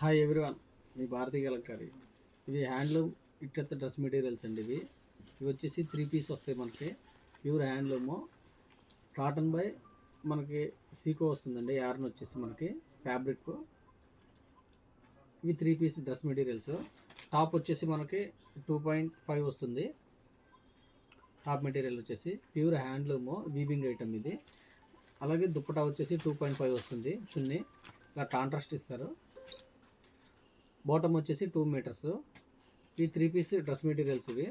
Hi everyone, మీ భారతీయ కలంకారీ. ఇవి handloom ikat dress materials అండి. ఇవి వచ్చేసి 3 పీస్ వస్తాయి మనకి. ప్యూర్ హ్యాండ్లూము కాటన్ బై మనకి సీకో వస్తుందండి. యార్న్ వచ్చేసి మనకి ఫ్యాబ్రిక్. ఇవి 3 పీస్ డ్రెస్ మెటీరియల్స్. టాప్ వచ్చేసి మనకి 2.5 వస్తుంది. టాప్ మెటీరియల్ వచ్చేసి ప్యూర్ హ్యాండ్లూము వీవింగ్ ఐటమ్ ఇది. అలాగే దుప్పటా వచ్చేసి 2.5 వస్తుంది. చున్నీ ఇలా కాంట్రాస్ట్ ఇస్తారు. బాటమ్ వచ్చేసి 2 మీటర్స్. ఈ 3 పీస్ డ్రెస్ మెటీరియల్స్ ఇవి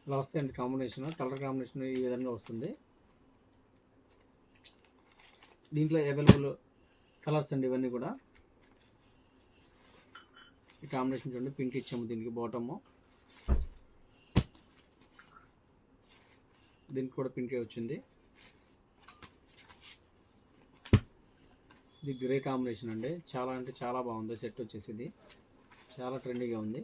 ఇలా వస్తాయండి. కాంబినేషన్ కలర్ కాంబినేషన్ ఈ విధంగా వస్తుంది. దీంట్లో అవైలబుల్ కలర్స్ అండి ఇవన్నీ కూడా. ఈ కాంబినేషన్ చూడండి, పింక్ ఇచ్చాము దీనికి బాటమ్. దీనికి కూడా పింకే వచ్చింది. ఇది గ్రే కాంబినేషన్ అండి. చాలా అంటే చాలా బాగుంది. సెట్ వచ్చేసి ఇది చాలా ట్రెండీగా ఉంది.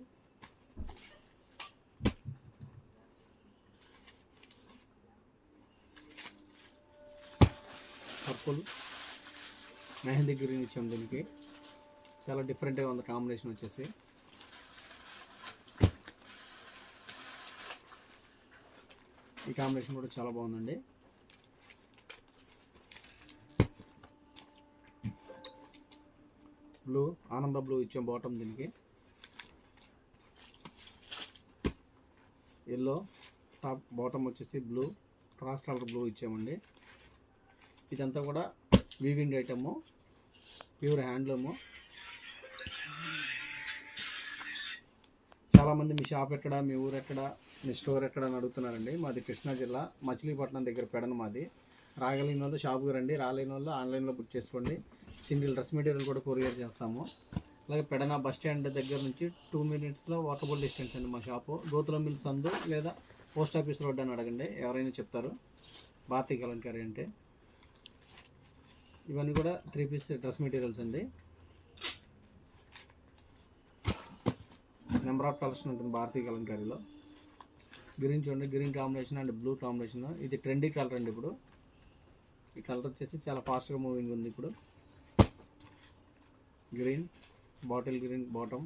పర్పుల్ మెహందీ గ్రీన్ ఇచ్చాము దీనికి. చాలా డిఫరెంట్గా ఉంది కాంబినేషన్ వచ్చేసి. ఈ కాంబినేషన్ కూడా చాలా బాగుందండి. బ్లూ ఆనంద బ్లూ ఇచ్చాం బాటమ్ దీనికి. ఎల్లో టాప్, బాటమ్ వచ్చేసి బ్లూ క్రాస్ కలర్ బ్లూ ఇచ్చామండి. ఇదంతా కూడా వీవింగ్ ఐటము, ప్యూర్ హ్యాండ్లూము. చాలామంది మీ షాప్ ఎక్కడ, మీ ఊరు ఎక్కడ, మీ స్టోర్ ఎక్కడ అని అడుగుతున్నారండి. మాది కృష్ణా జిల్లా మచిలీపట్నం దగ్గర పెడన మాది. రాగలిగిన వాళ్ళు షాప్కి రండి, రాలేని వాళ్ళు ఆన్లైన్లో బుక్ చేసుకోండి. సింగిల్ డ్రెస్ మెటీరియల్ కూడా కొరియర్ చేస్తాము. అలాగే పెడన బస్ స్టాండ్ దగ్గర నుంచి 2 minutesలో వాకబుల్ డిస్టెన్స్ అండి మా షాపు. గోతుల మిల్ సందు లేదా పోస్ట్ ఆఫీస్ రోడ్ అని అడగండి, ఎవరైనా చెప్తారు. భారతీయ కలంకారీ అంటే. ఇవన్నీ కూడా 3 పీస్ డ్రెస్ మెటీరియల్స్ అండి. నెంబర్ ఆఫ్ కలర్స్ ఉంటుంది భారతీయ కలంకారీలో. గ్రీన్ చూడండి, green combination and blue combination. ఇది ట్రెండీ కలర్ అండి ఇప్పుడు. ఈ కలర్ వచ్చేసి చాలా ఫాస్ట్గా మూవింగ్ ఉంది ఇప్పుడు. Green bottle green bottom.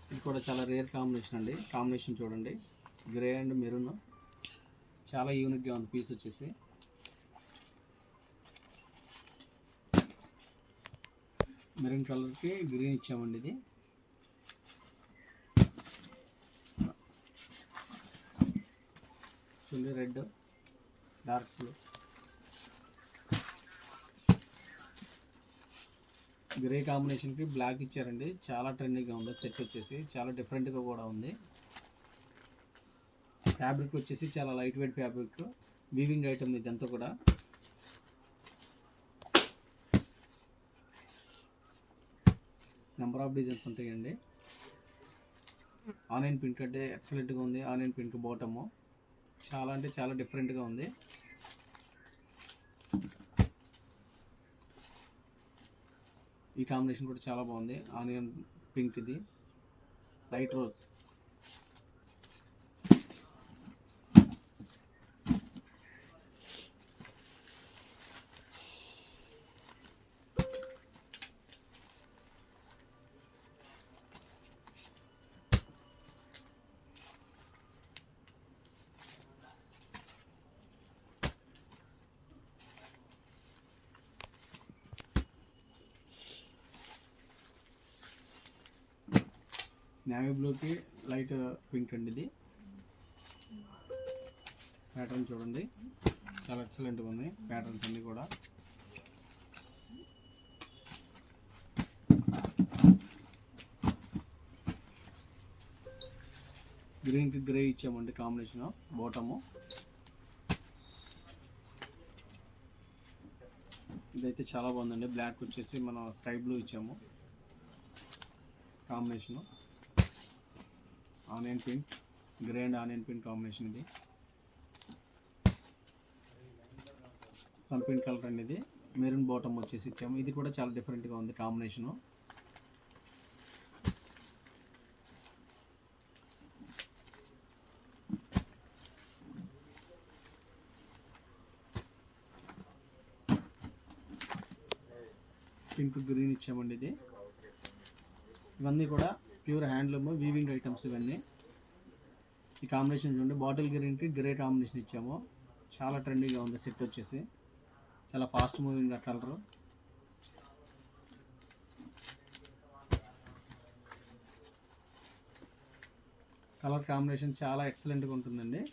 ఇది కూడా చాలా రేర్ కాంబినేషన్ అండి. కాంబినేషన్ చూడండి, గ్రే అండ్ మెరూన్. చాలా యూనిక్గా ఉంది పీస్ వచ్చేసి. మెరూన్ కలర్కి గ్రీన్ ఇచ్చామండి. ఇది చూడండి, రెడ్ డార్క్ బ్లూ. గ్రే కాంబినేషన్కి బ్లాక్ ఇచ్చారండి. చాలా ట్రెండింగ్గా ఉంది. సెట్ వచ్చేసి చాలా డిఫరెంట్గా కూడా ఉంది. ఫ్యాబ్రిక్ వచ్చేసి చాలా light weight fabric, weaving item ఇదంతా కూడా. నెంబర్ ఆఫ్ డిజైన్స్ ఉంటాయండి. ఆనియన్ పింక్ అంటే ఎక్సలెంట్గా ఉంది. ఆనియన్ పింక్ బాటము చాలా అంటే చాలా డిఫరెంట్గా ఉంది. ఈ కాంబినేషన్ కూడా చాలా బాగుంది. ఆనియన్ పింక్, ఇది లైట్ రోజ్. నేవీ బ్లూకి లైట్ పింక్ అండి. ఇది ప్యాటర్న్ చూడండి, చాలా ఎక్సలెంట్గా ఉంది ప్యాటర్న్స్ అన్నీ కూడా. గ్రీన్కి గ్రే ఇచ్చామండి కాంబినేషన్ బాటము. ఇదైతే చాలా బాగుందండి. బ్లాక్ వచ్చేసి మనం స్కై బ్లూ ఇచ్చాము combination. Onion pink, grey and onion pink combination ఇది. సంపింగ్ కలర్ అండి, ఇది మెరూన్ బాటమ్ వచ్చేసి ఇచ్చాము. ఇది కూడా చాలా డిఫరెంట్గా ఉంది కాంబినేషను. పింక్ గ్రీన్ ఇచ్చామండి ఇది. ఇవన్నీ కూడా ప్యూర్ హ్యాండ్లూమ్ వీవింగ్ ఐటమ్స్ ఇవన్నీ. ఈ కాంబినేషన్ చూడండి, బాటిల్ గ్రీన్కి గ్రే కాంబినేషన్ ఇచ్చాము. చాలా ట్రెండీగా ఉంది సెట్ వచ్చేసి, చాలా fast moving colour. Colour combination చాలా ఎక్సలెంట్గా ఉంటుందండి.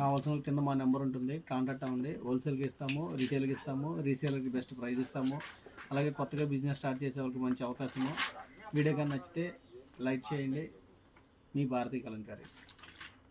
కావాల్సిన కింద మా నెంబర్ ఉంటుంది, కాంటాక్ట్ అవ్వండి. హోల్సేల్కి ఇస్తాము, రీటైల్కి ఇస్తాము, రీసేలర్కి బెస్ట్ ప్రైస్ ఇస్తాము. అలాగే కొత్తగా బిజినెస్ స్టార్ట్ చేసే వాళ్ళకి మంచి అవకాశము. వీడియో కానీ నచ్చితే లైక్ చేయండి. మీ భారతీ కలంకారీ.